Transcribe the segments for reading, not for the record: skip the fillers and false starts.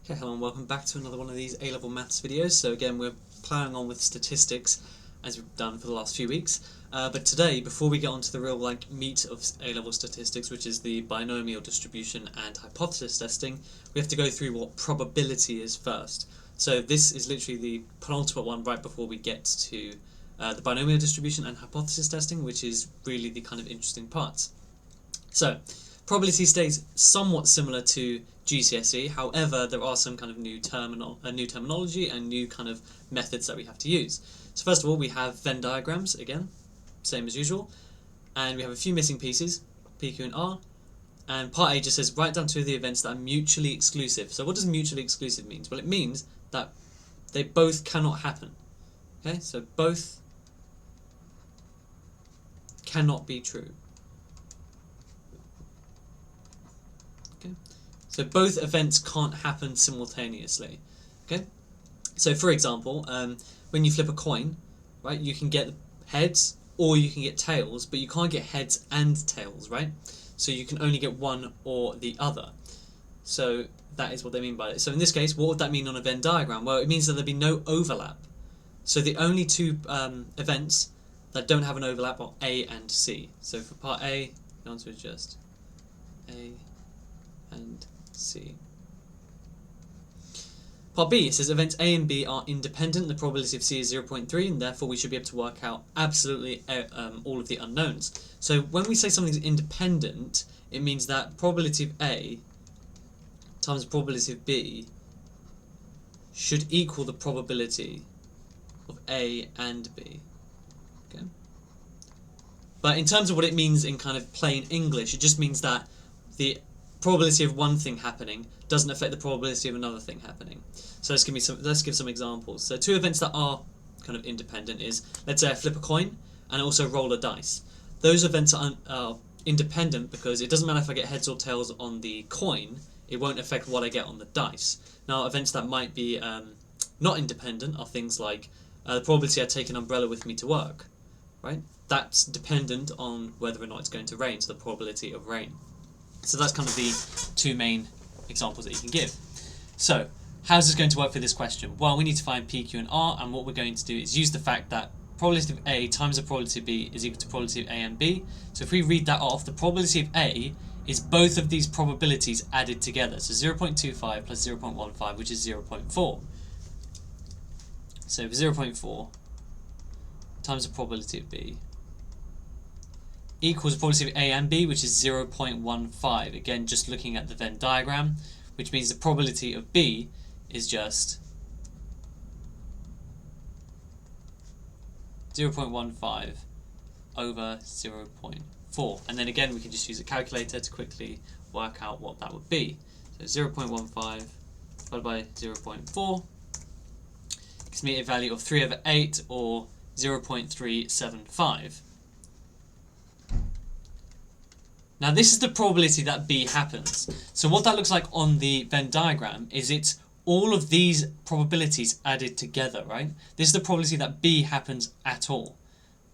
Okay, hello and welcome back to another one of these A-level maths videos. So again, we're ploughing on with statistics as we've done for the last few weeks. But today, before we get on to the real meat of A-level statistics, which is the binomial distribution and hypothesis testing, we have to go through what probability is first. So this is literally the penultimate one right before we get to the binomial distribution and hypothesis testing, which is really the kind of interesting parts. So, probability stays somewhat similar to GCSE, however, there are some kind of new terminology and new kind of methods that we have to use. So first of all, we have Venn diagrams, again, same as usual, and we have a few missing pieces, P, Q and R, and part A just says write down two of the events that are mutually exclusive. So what does mutually exclusive mean? Well, it means that they both cannot happen. Okay, so both cannot be true. Okay. So both events can't happen simultaneously. Okay. So for example, when you flip a coin, right, you can get heads or you can get tails, but you can't get heads and tails, right? So you can only get one or the other. So that is what they mean by it. So in this case, what would that mean on a Venn diagram? Well, it means that there'd be no overlap. So the only two events that don't have an overlap are A and C. So for part A, the answer is just A and C. Part B, it says events A and B are independent. The probability of C is 0.3, and therefore we should be able to work out absolutely all of the unknowns. So when we say something's independent, it means that probability of A times probability of B should equal the probability of A and B. Okay. But in terms of what it means in kind of plain English, it just means that the probability of one thing happening doesn't affect the probability of another thing happening. So let's give some examples. So two events that are kind of independent is, let's say I flip a coin and also roll a dice. Those events are independent because it doesn't matter if I get heads or tails on the coin, it won't affect what I get on the dice. Now events that might be not independent are things like the probability I take an umbrella with me to work, right? That's dependent on whether or not it's going to rain, so the probability of rain. So that's kind of the two main examples that you can give. So, how's this going to work for this question? Well, we need to find P, Q, and R, and what we're going to do is use the fact that probability of A times the probability of B is equal to probability of A and B. So if we read that off, the probability of A is both of these probabilities added together. So 0.25 plus 0.15, which is 0.4. So 0.4 times the probability of B equals the probability of A and B, which is 0.15. Again, just looking at the Venn diagram, which means the probability of B is just 0.15 over 0.4. And then again, we can just use a calculator to quickly work out what that would be. So 0.15 divided by 0.4 gives me a value of 3/8, or 0.375. Now this is the probability that B happens. So what that looks like on the Venn diagram is it's all of these probabilities added together, right? This is the probability that B happens at all.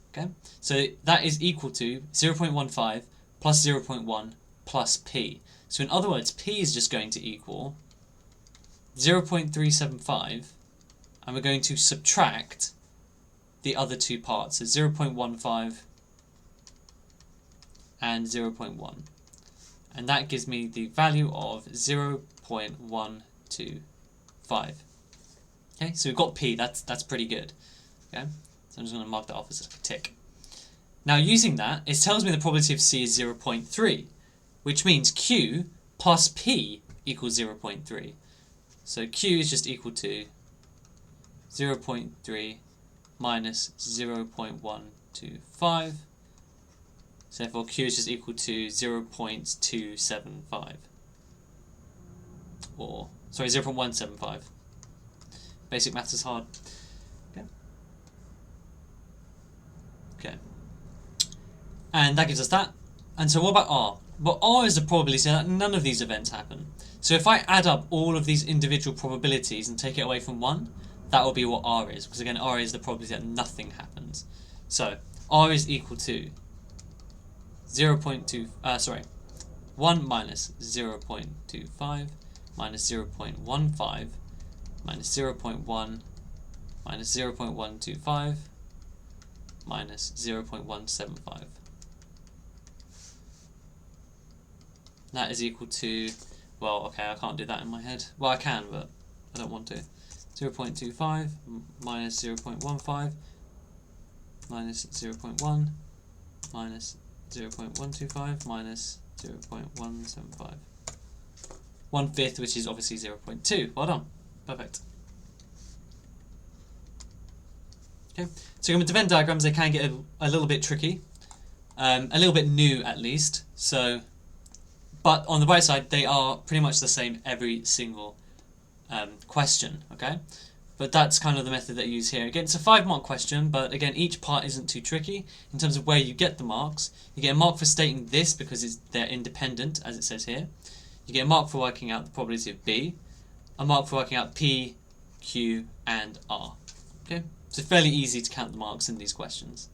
Okay? So that is equal to 0.15 plus 0.1 plus P. So in other words, P is just going to equal 0.375, and we're going to subtract the other two parts. So 0.15 and 0.1, and that gives me the value of 0.125. Okay, so we've got P. That's pretty good. Okay, so I'm just going to mark that off as a tick. Now using that, it tells me the probability of C is 0.3, which means Q plus P equals 0.3. So Q is just equal to 0.3 minus 0.125. So therefore Q is just equal to 0.275. Or, sorry, 0.175. Basic maths is hard. Okay. And that gives us that. And so what about R? Well, R is the probability that none of these events happen. So if I add up all of these individual probabilities and take it away from one, that will be what R is. Because again, R is the probability that nothing happens. So R is equal to 1 minus 0.25 minus 0.15 minus 0.1 minus 0.125 minus 0.175. That is equal to, well, okay, I can't do that in my head. Well, I can, but I don't want to. 0.25 minus 0.15 minus 0.1 minus 0.125 minus 0.175. 1/5, which is obviously 0.2. Well done. Perfect. Okay, so with the Venn diagrams, they can get a little bit tricky, a little bit new at least. So, but on the right side, they are pretty much the same every single question. Okay, but that's kind of the method that you use here. Again, it's a 5-mark question, but again, each part isn't too tricky in terms of where you get the marks. You get a mark for stating this because they're independent, as it says here. You get a mark for working out the probability of B, a mark for working out P, Q, and R. Okay, so fairly easy to count the marks in these questions.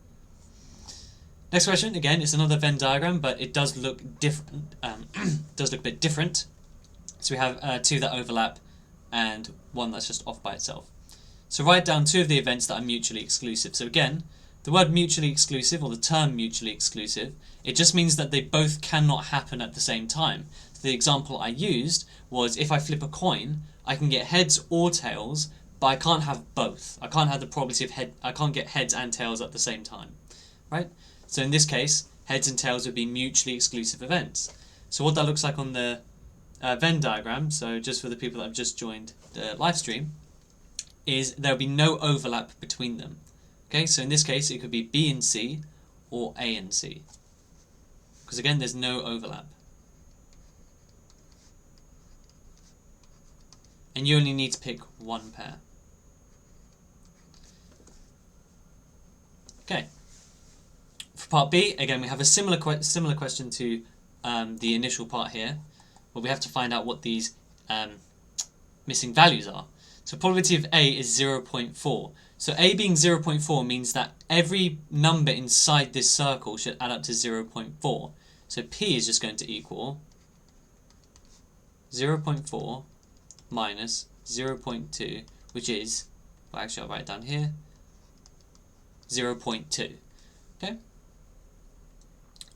Next question, again, it's another Venn diagram, but it does look different. Does look a bit different. So we have 2 that overlap and 1 that's just off by itself. So write down 2 of the events that are mutually exclusive. So again, the word mutually exclusive, or the term mutually exclusive, it just means that they both cannot happen at the same time. So the example I used was, if I flip a coin, I can get heads or tails, but I can't have both. I can't have the probability of I can't get heads and tails at the same time, right? So in this case, heads and tails would be mutually exclusive events. So what that looks like on the Venn diagram, so just for the people that have just joined the live stream, is there will be no overlap between them. Okay, so in this case, it could be B and C or A and C, because again, there's no overlap. And you only need to pick one pair. Okay. For part B, again, we have a similar question to the initial part here, but we have to find out what these missing values are. So probability of A is 0.4. So A being 0.4 means that every number inside this circle should add up to 0.4. So P is just going to equal 0.4 minus 0.2, which is, well, actually I'll write it down here, 0.2. Okay?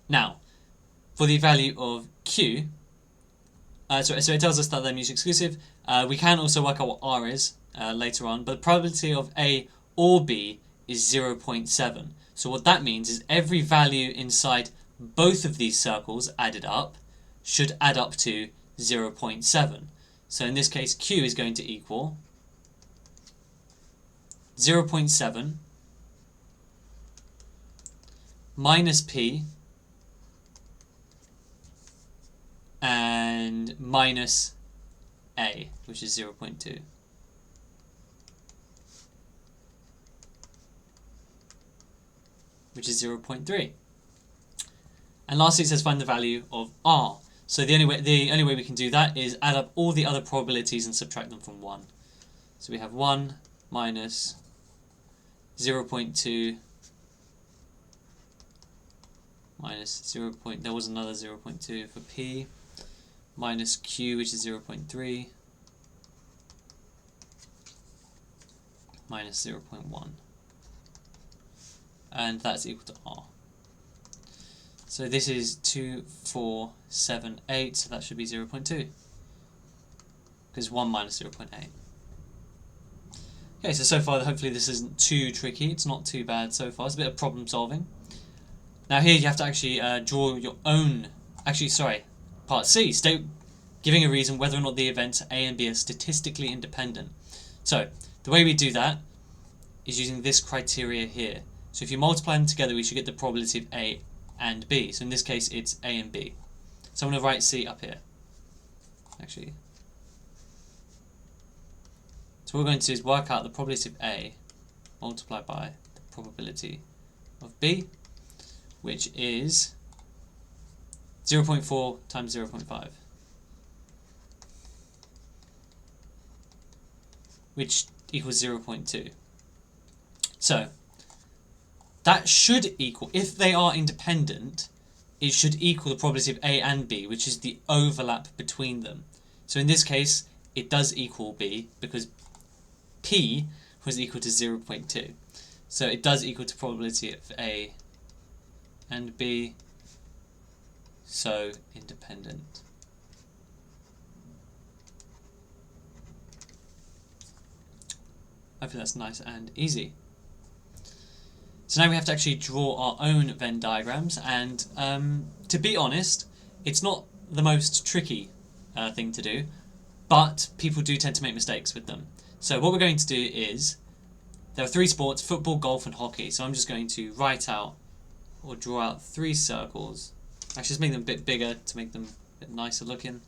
Now, for the value of Q, so it tells us that they're mutually exclusive. We can also work out what R is later on, but the probability of A or B is 0.7. So what that means is every value inside both of these circles added up should add up to 0.7. So in this case, Q is going to equal 0.7 minus P and minus A, which is 0.2. Which is 0.3. And lastly, it says find the value of R. So the only way we can do that is add up all the other probabilities and subtract them from 1. So we have 1 minus 0.2 minus 0. There was another 0.2 for P, minus Q, which is 0.3, minus 0.1. And that's equal to R. So this is 2, 4, 7, 8, so that should be 0.2. Because 1 minus 0.8. Okay, so far hopefully this isn't too tricky, it's not too bad so far, it's a bit of problem solving. Now here you have to actually draw your own, part C, giving a reason whether or not the events A and B are statistically independent. So the way we do that is using this criteria here. So if you multiply them together, we should get the probability of A and B. So in this case, it's A and B. So I'm going to write C up here. Actually, so what we're going to do is work out the probability of A multiplied by the probability of B, which is 0.4 times 0.5, which equals 0.2. So that should equal, if they are independent, it should equal the probability of A and B, which is the overlap between them. So in this case, it does equal B because P was equal to 0.2. So it does equal to probability of A and B, so independent. Hopefully that's nice and easy. So now we have to actually draw our own Venn diagrams, and to be honest, it's not the most tricky thing to do, but people do tend to make mistakes with them. So what we're going to do is, there are 3 sports: football, golf and hockey. So I'm just going to write out or draw out 3 circles. Actually, just make them a bit bigger to make them a bit nicer looking.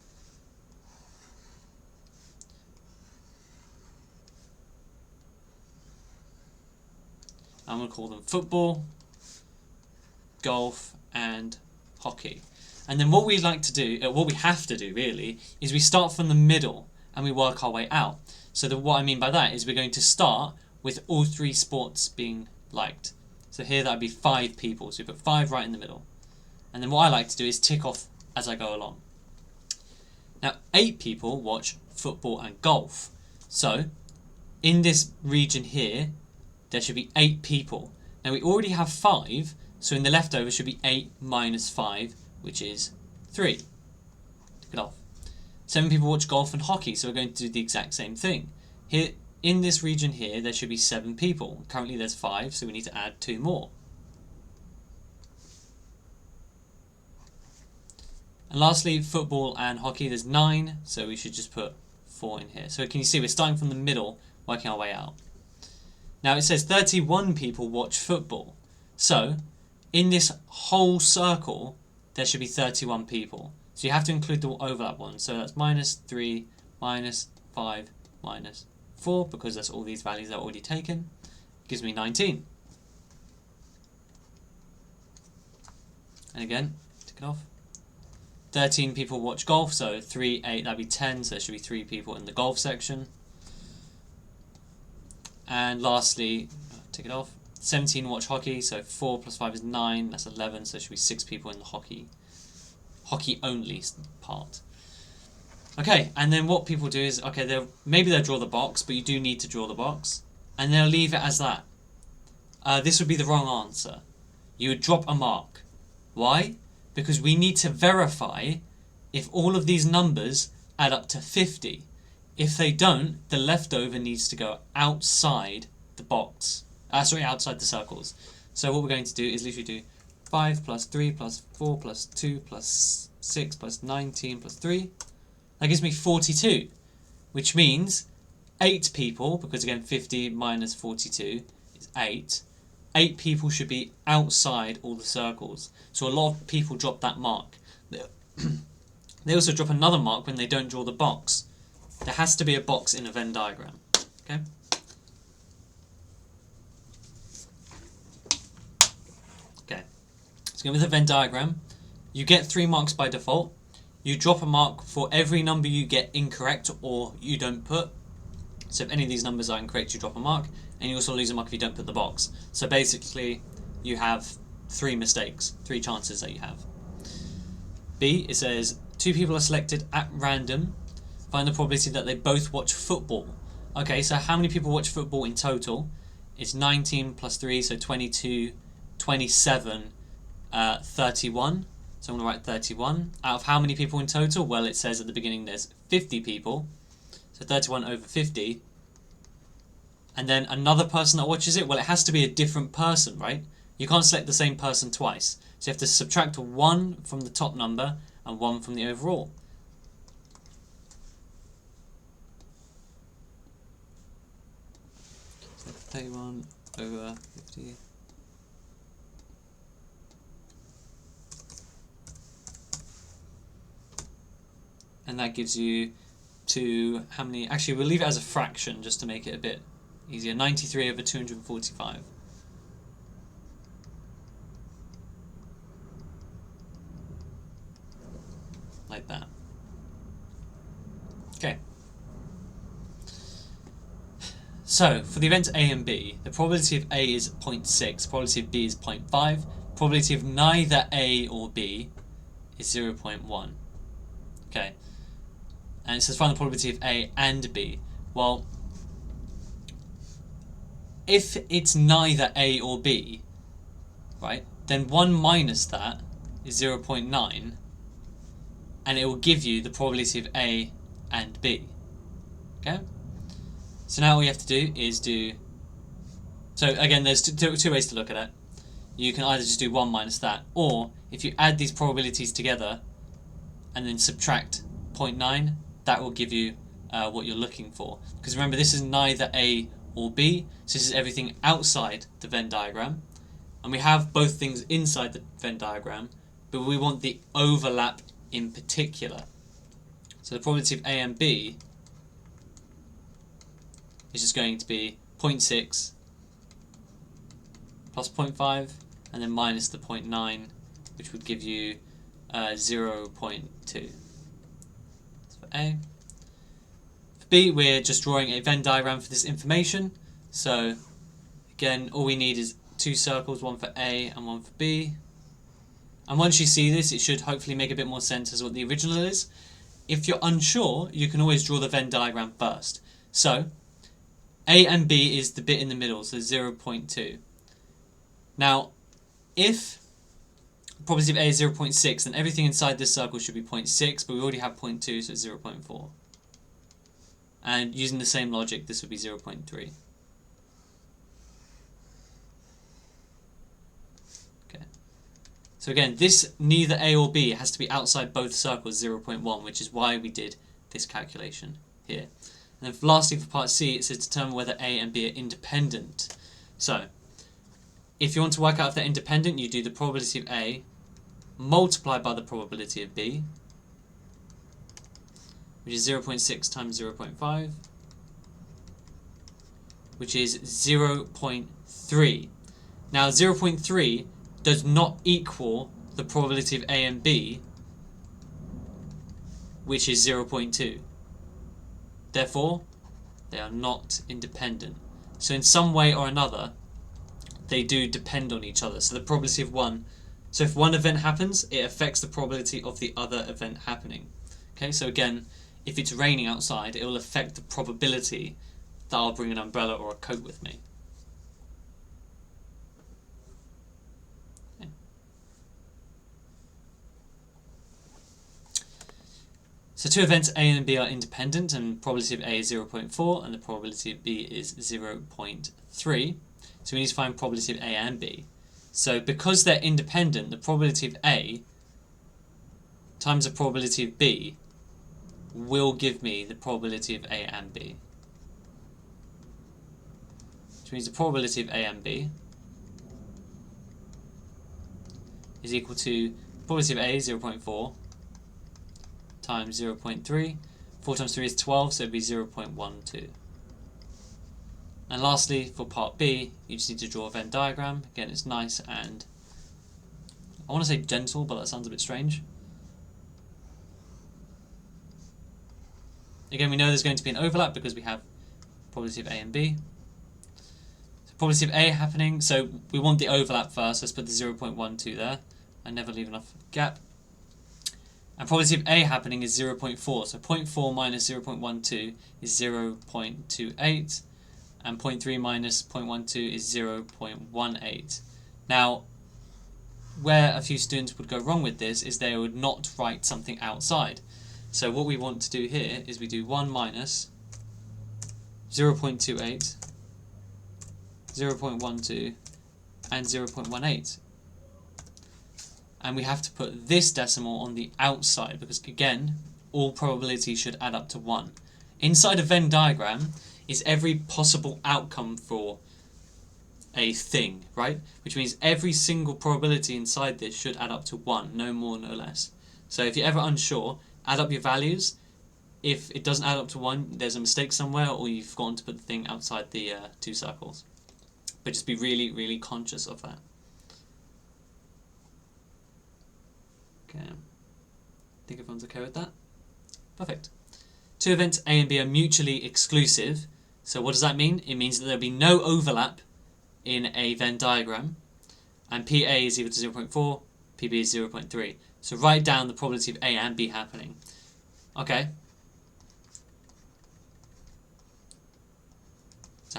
I'm going to call them football, golf and hockey. And then what we like to do, what we have to do really, is we start from the middle and we work our way out. So what I mean by that is we're going to start with all 3 sports being liked. So here that would be 5 people, so we put 5 right in the middle. And then what I like to do is tick off as I go along. Now 8 people watch football and golf. So in this region here, there should be 8 people. Now we already have 5, so in the leftover should be 8 minus 5, which is 3. Tick it off. 7 people watch golf and hockey, so we're going to do the exact same thing. Here, in this region here, there should be 7 people. Currently there's 5, so we need to add 2 more. And lastly, football and hockey, there's 9, so we should just put 4 in here. So can you see we're starting from the middle, working our way out. Now it says 31 people watch football. So in this whole circle, there should be 31 people. So you have to include the overlap ones. So that's minus 3, minus 5, minus 4, because that's all these values are already taken. Gives me 19. And again, tick it off. 13 people watch golf, so 3, 8, that'd be 10, so there should be 3 people in the golf section. And lastly, tick it off, 17 watch hockey, so 4 plus 5 is 9, that's 11, so there should be 6 people in the hockey only part. Okay, and then what people do is, okay, maybe they'll draw the box, but you do need to draw the box, and they'll leave it as that. This would be the wrong answer. You would drop a mark. Why? Because we need to verify if all of these numbers add up to 50. If they don't, the leftover needs to go outside the box. Outside the circles. So what we're going to do is literally do 5 plus 3 plus 4 plus 2 plus 6 plus 19 plus 3. That gives me 42, which means 8 people, because again 50 minus 42 is 8. 8 people should be outside all the circles. So a lot of people drop that mark. They also drop another mark when they don't draw the box. There has to be a box in a Venn diagram. Okay? Okay. So with a Venn diagram, you get 3 marks by default. You drop a mark for every number you get incorrect or you don't put. So if any of these numbers are incorrect, you drop a mark. And you also lose a mark if you don't put the box. So basically, you have 3 mistakes, 3 chances that you have. B, it says 2 people are selected at random. Find the probability that they both watch football. Okay, so how many people watch football in total? It's 19 plus 3, so 22, 27, 31. So I'm going to write 31. Out of how many people in total? Well, it says at the beginning there's 50 people. So 31 over 50. And then another person that watches it, well, it has to be a different person, right? You can't select the same person twice. So you have to subtract 1 from the top number and 1 from the overall. So 31 over 50. And that gives you how many? Actually, we'll leave it as a fraction just to make it a bit easier. 93 over 245. Like that. Okay. So, for the events A and B, the probability of A is 0.6, probability of B is 0.5, probability of neither A or B is 0.1. Okay. and it says find the probability of A and B. Well, if it's neither A or B, right, then 1 minus that is 0.9, and it will give you the probability of A and B. Okay? So now all you have to do is do... So again, there's two ways to look at it. You can either just do 1 minus that, or if you add these probabilities together and then subtract 0.9, that will give you what you're looking for. Because remember, this is neither A or B, so this is everything outside the Venn diagram. And we have both things inside the Venn diagram, but we want the overlap in particular. So the probability of A and B is just going to be 0.6 plus 0.5 and then minus the 0.9, which would give you 0.2. That's for A. For B, we're just drawing a Venn diagram for this information. So again, all we need is 2 circles, one for A and one for B. And once you see this, it should hopefully make a bit more sense as what the original is. If you're unsure, you can always draw the Venn diagram first. So A and B is the bit in the middle, so 0.2. Now, if the probability of A is 0.6, then everything inside this circle should be 0.6, but we already have 0.2, so it's 0.4. And using the same logic, this would be 0.3. Okay. So again, this neither A or B has to be outside both circles 0.1, which is why we did this calculation here. And then lastly, for part C, it says determine whether A and B are independent. So, if you want to work out if they're independent, you do the probability of A multiplied by the probability of B, which is 0.6 times 0.5, which is 0.3. Now, 0.3 does not equal the probability of A and B, which is 0.2. Therefore, they are not independent. So in some way or another, they do depend on each other. So the probability of one, so if one event happens, it affects the probability of the other event happening. Okay, so again, if it's raining outside, it will affect the probability that I'll bring an umbrella or a coat with me. Okay. So two events A and B are independent, and the probability of A is 0.4 and the probability of B is 0.3. So we need to find probability of A and B. So because they're independent, the probability of A times the probability of B will give me the probability of A and B. Which means the probability of A and B is equal to probability of A, 0.4, times 0.3. 4 times 3 is 12, so it would be 0.12. And lastly, for part B, you just need to draw a Venn diagram. Again, it's nice and, I want to say gentle, but that sounds a bit strange. Again, we know there's going to be an overlap because we have probability of A and B. So probability of A happening, so we want the overlap first. Let's put the 0.12 there. I never leave enough gap. And probability of A happening is 0.4. So 0.4 minus 0.12 is 0.28. And 0.3 minus 0.12 is 0.18. Now, where a few students would go wrong with this is they would not write something outside. So what we want to do here is we do 1 minus 0.28, 0.12, and 0.18. And we have to put this decimal on the outside because, again, all probabilities should add up to 1. Inside a Venn diagram is every possible outcome for a thing, right? Which means every single probability inside this should add up to 1, no more, no less. So if you're ever unsure, add up your values. If it doesn't add up to 1, there's a mistake somewhere, or you've forgotten to put the thing outside the 2 circles. But just be really, really conscious of that. Okay. I think everyone's okay with that? Perfect. Two events A and B are mutually exclusive. So what does that mean? It means that there'll be no overlap in a Venn diagram. And PA is equal to 0.4, PB is 0.3. So write down the probability of A and B happening. Okay.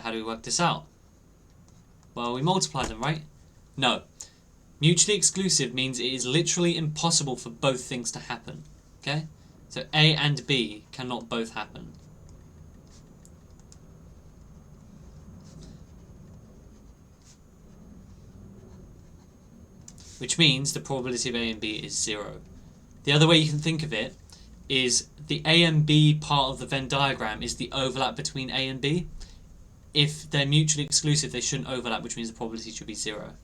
So how do we work this out? Well, we multiply them, right? No. Mutually exclusive means it is literally impossible for both things to happen. Okay? So A and B cannot both happen. Which means the probability of A and B is 0. The other way you can think of it is the A and B part of the Venn diagram is the overlap between A and B. If they're mutually exclusive, they shouldn't overlap, which means the probability should be 0.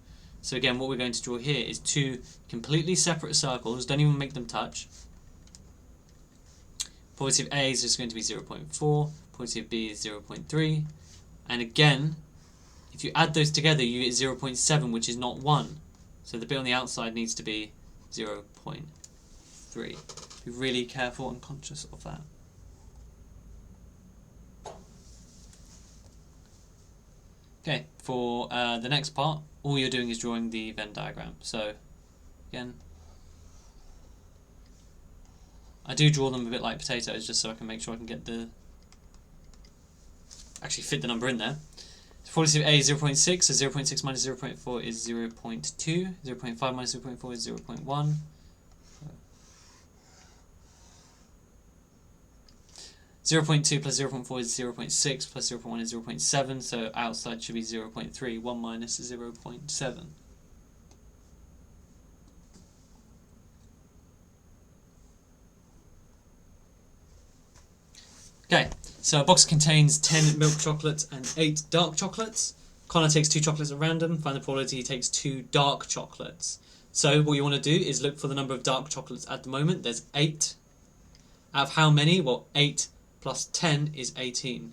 So again, what we're going to draw here is two completely separate circles. Don't even make them touch. Probability of A is just going to be 0.4. Probability of B is 0.3. And again, if you add those together, you get 0.7, which is not 1. So the bit on the outside needs to be 0.3. Be really careful and conscious of that. Okay, for the next part, all you're doing is drawing the Venn diagram. So, again, I do draw them a bit like potatoes just so I can make sure I can get the... actually fit the number in there. So probability of A is 0.6, so 0.6 minus 0.4 is 0.2, 0.5 minus 0.4 is 0.1. 0.2 plus 0.4 is 0.6, plus 0.1 is 0.7, so outside should be 0.3. 1 minus 0.7. Okay, so a box contains 10 milk chocolates and 8 dark chocolates. Connor takes 2 chocolates at random. Find the probability he takes 2 dark chocolates. So what you want to do is look for the number of dark chocolates at the moment. There's 8. Out of how many? Well, 8 plus 10 is 18.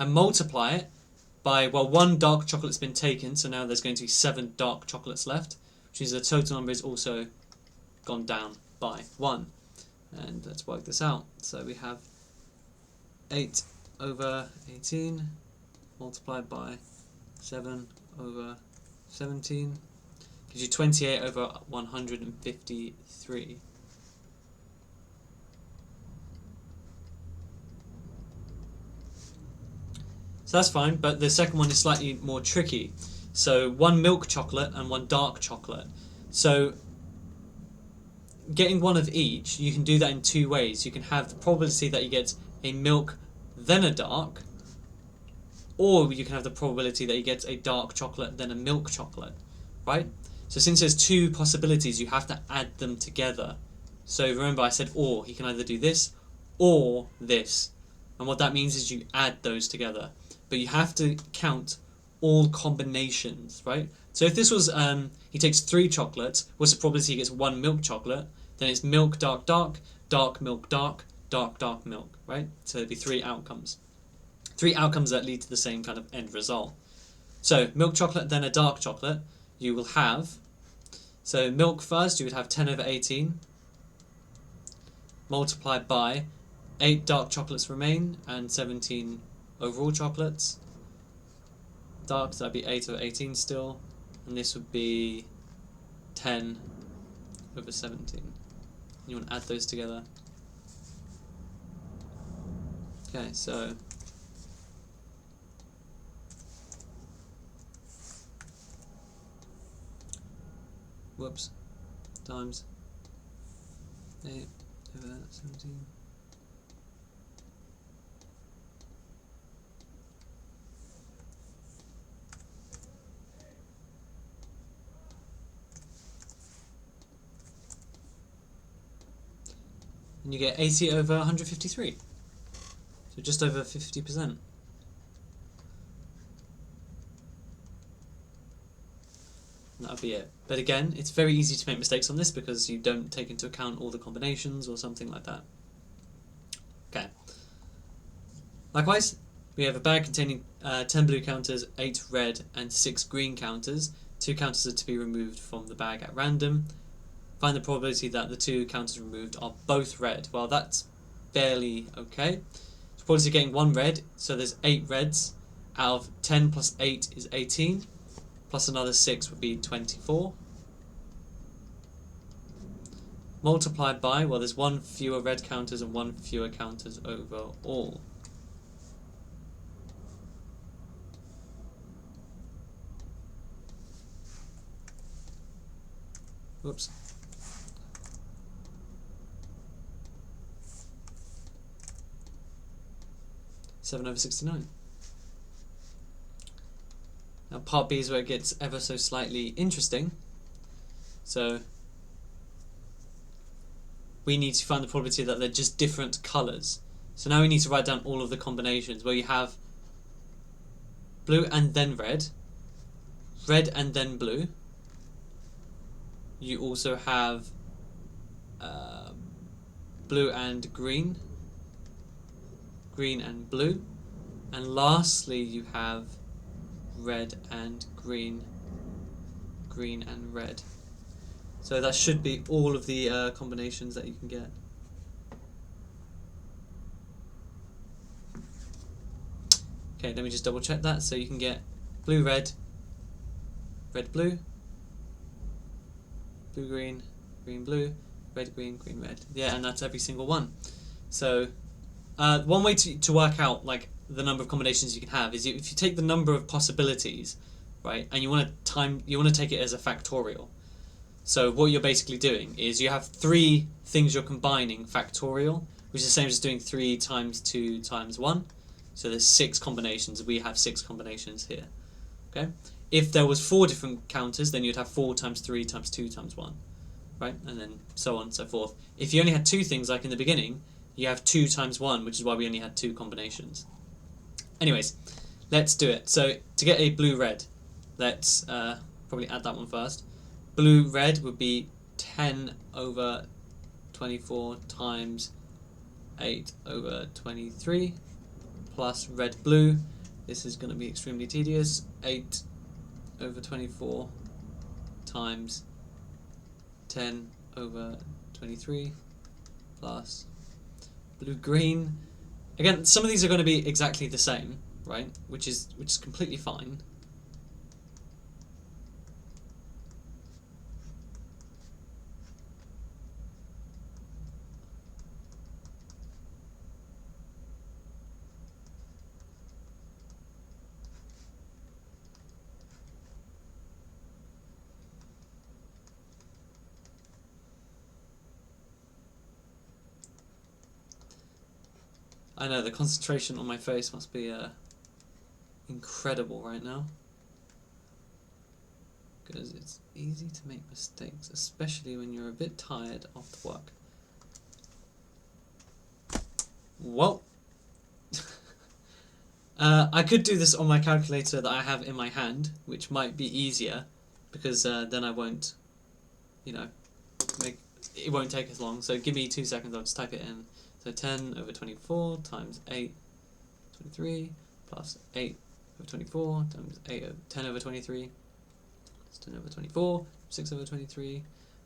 And multiply it by, well, 1 dark chocolate's been taken, so now there's going to be 7 dark chocolates left, which means the total number is also gone down by 1. And let's work this out. So we have 8 over 18 multiplied by 7 over 17 gives you 28 over 153. So that's fine, but the second one is slightly more tricky. So 1 milk chocolate and 1 dark chocolate. So getting one of each, you can do that in 2 ways. You can have the probability that you get a milk then a dark, or you can have the probability that you get a dark chocolate then a milk chocolate, right? So since there's 2 possibilities, you have to add them together. So remember I said or, he can either do this or this. And what that means is you add those together. But you have to count all combinations, right? So if this was, he takes 3 chocolates, what's the probability he gets 1 milk chocolate? Then it's milk, dark, dark, dark, milk, dark, dark, dark, milk, right? So there'd be 3 outcomes. 3 outcomes that lead to the same kind of end result. So milk chocolate, then a dark chocolate, you will have, so milk first, you would have 10 over 18, multiplied by 8 dark chocolates remain, and 17 overall chocolates. Dark, so that'd be 8 over 18 still, and this would be 10 over 17. You want to add those together. Okay, so whoops, times 8 over 17. And you get 80 over 153. So just over 50%. That would be it. But again, it's very easy to make mistakes on this because you don't take into account all the combinations or something like that. Okay. Likewise, we have a bag containing 10 blue counters, 8 red and 6 green counters. 2 counters are to be removed from the bag at random. Find the probability that the 2 counters removed are both red. Well, that's fairly okay. So probability of getting 1 red, so there's 8 reds. Out of 10 plus 8 is 18. Plus another 6 would be 24. Multiplied by, well, there's 1 fewer red counters and 1 fewer counters overall. Whoops. (7/69). Now part B is where it gets ever so slightly interesting. So we need to find the probability that they're just different colours. So now we need to write down all of the combinations where you have blue and then red, red and then blue. You also have blue and green, green and blue, and lastly you have red and green, green and red. So that should be all of the combinations that you can get. Okay, let me just double check that. So you can get blue red, red blue, blue green, green blue, red green, green red. Yeah, and that's every single one. So one way to work out like the number of combinations you can have is if you take the number of possibilities, right, and you want to take it as a factorial. So what you're basically doing is you have 3 things you're combining factorial, which is the same as doing 3 times 2 times 1. So there's 6 combinations. We have 6 combinations here. Okay. If there was 4 different counters, then you'd have 4 times 3 times 2 times 1, right? And then so on and so forth. If you only had 2 things, like in the beginning, you have 2 times 1, which is why we only had 2 combinations. Anyways, let's do it. So to get a blue-red, let's probably add that one first. Blue-red would be 10/24 times 8/23 plus red-blue. This is going to be extremely tedious. 8/24 times 10/23 plus blue-green. Again, some of these are going to be exactly the same, right? Which is completely fine. I know, the concentration on my face must be incredible right now. Because it's easy to make mistakes, especially when you're a bit tired after work. Well, I could do this on my calculator that I have in my hand, which might be easier, because then I won't, it won't take as long. So give me 2 seconds, I'll just type it in. So 10/24 times 8/23 plus 8/24 times 10/23 plus 10/24, 6/23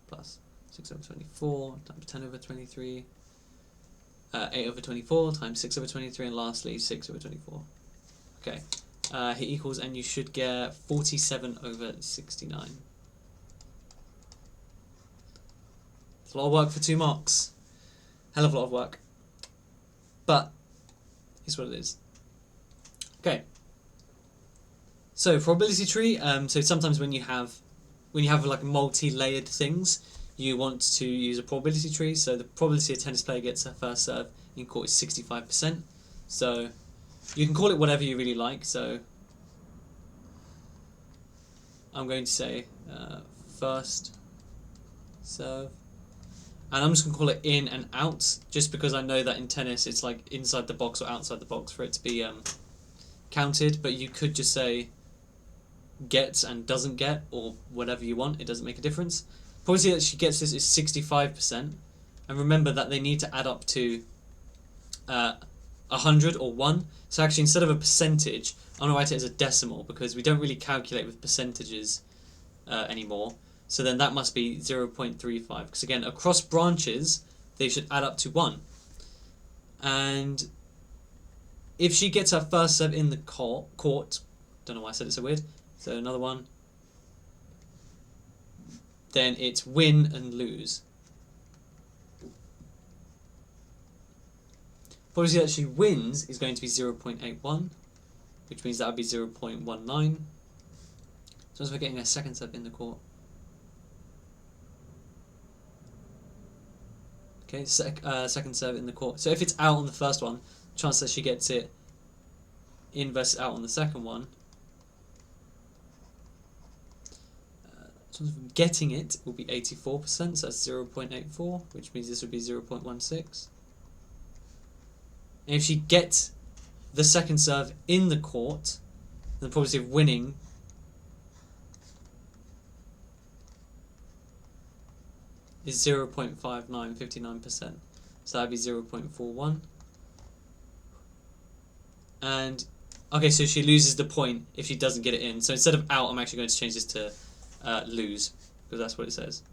plus 6/24 times 10/23, 8/24 times 6/23, and lastly 6/24. Okay, hit equals, and you should get 47/69. It's a lot of work for 2 marks. Hell of a lot of work. But it's what it is. Okay. So probability tree. So sometimes when you have like multi-layered things, you want to use a probability tree. So the probability a tennis player gets a first serve in court is 65%. So you can call it whatever you really like. So I'm going to say first serve. And I'm just going to call it in and out, just because I know that in tennis it's like inside the box or outside the box for it to be counted. But you could just say gets and doesn't get, or whatever you want. It doesn't make a difference. Probability that she gets this is 65%. And remember that they need to add up to 100 or 1. So actually, instead of a percentage, I'm going to write it as a decimal, because we don't really calculate with percentages anymore. So then that must be 0.35, because again, across branches, they should add up to 1. And if she gets her first serve in the court, don't know why I said it so weird, so another one, then it's win and lose. Probability that she wins is going to be 0.81, which means that would be 0.19. So as we're getting a second serve in the court. Okay, second serve in the court. So if it's out on the first one, chance that she gets it in versus out on the second one. Chance of getting it will be 84%, so that's 0.84, which means this would be 0.16. And if she gets the second serve in the court, then the probability of winning is 0.5959%. So that'd be 0.41. And okay, so she loses the point if she doesn't get it in. So instead of out, I'm actually going to change this to lose, because that's what it says.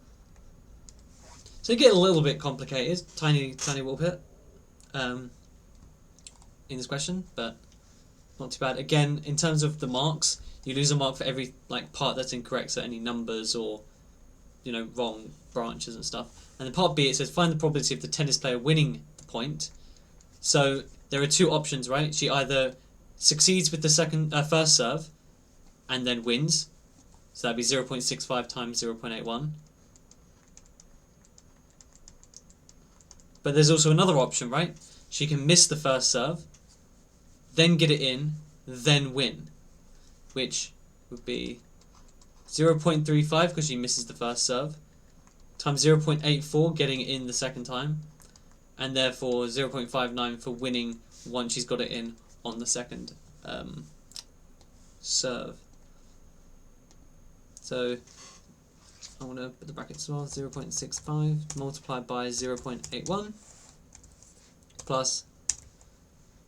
So it get a little bit complicated, tiny little bit in this question, but not too bad. Again, in terms of the marks, you lose a mark for every part that's incorrect, so any numbers or wrong branches and stuff. And then part B, it says find the probability of the tennis player winning the point. So there are two options, right? She either succeeds with the first serve and then wins, so that'd be 0.65 times 0.81. But there's also another option, right? She can miss the first serve, then get it in, then win, which would be 0.35 because she misses the first serve, times 0.84 getting it in the second time, and therefore 0.59 for winning once she's got it in on the second serve. So I want to put the brackets as well, 0.65 multiplied by 0.81 plus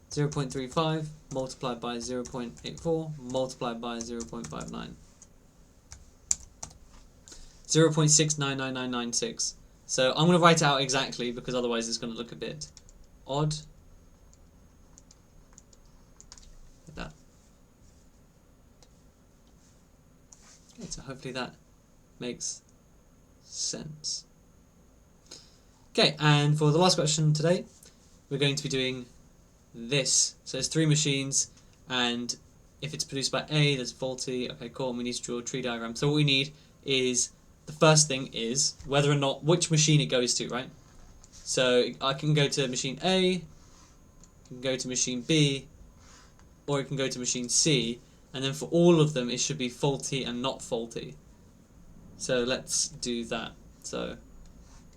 0.35 multiplied by 0.84 multiplied by 0.59. 0.69996. So I'm going to write it out exactly because otherwise it's going to look a bit odd. Like that. Okay, so hopefully that makes sense. Okay, and for the last question today, we're going to be doing this. So there's three machines, and if it's produced by A, that's faulty. Okay, cool, and we need to draw a tree diagram. So what we need is, the first thing is whether or not, which machine it goes to, right? So I can go to machine A, I can go to machine B, or it can go to machine C, and then for all of them it should be faulty and not faulty. So let's do that. So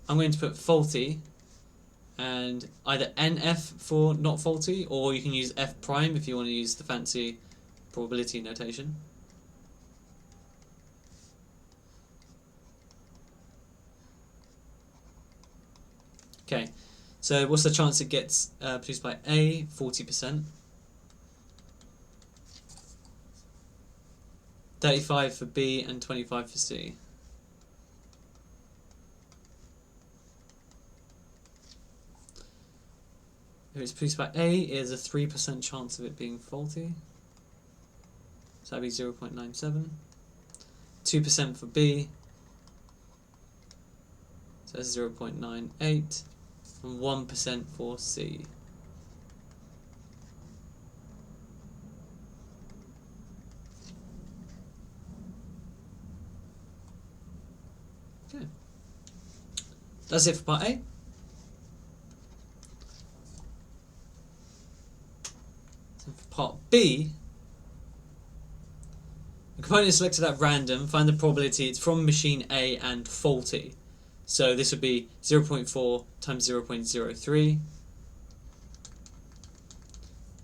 I'm going to put faulty and either NF for not faulty, or you can use F prime if you want to use the fancy probability notation. Okay, so what's the chance it gets produced by A? 40%. 35 for B and 25 for C. If it's produced by A, it has a 3% chance of it being faulty. So that'd be 0.97. 2% for B. So that's 0.98. And 1% for C. Okay. That's it for part A. So for part B, the component is selected at random. Find the probability it's from machine A and faulty. So this would be 0.4 times 0.03,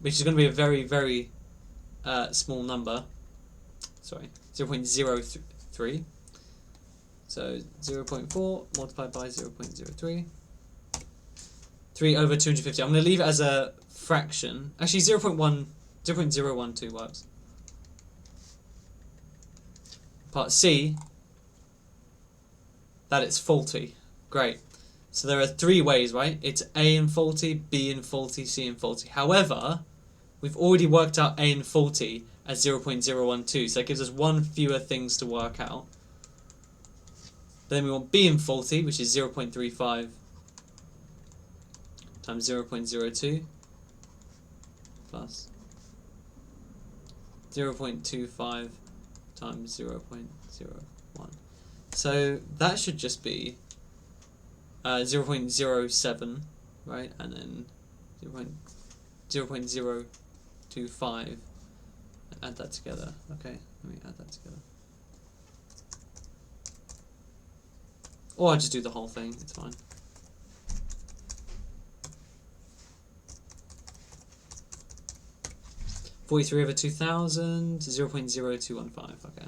which is going to be a very, very small number. Sorry, 0.03. So 0.4 multiplied by 0.03. 3 over 250. I'm going to leave it as a fraction. Actually, 0.12 works. Part C, that it's faulty. Great. So there are three ways, right? It's A and faulty, B and faulty, C and faulty. However, we've already worked out A and faulty as 0.012, so that gives us one fewer things to work out. But then we want B and faulty, which is 0.35 times 0.02 plus 0.25 times 0.01. So that should just be 0.07, right, and then 0.025, and add that together. Okay, let me add that together. Or I'll just do the whole thing, it's fine. (43/2000), 0.0215, okay.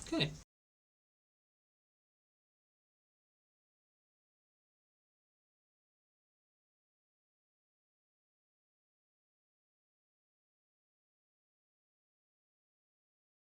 Okay.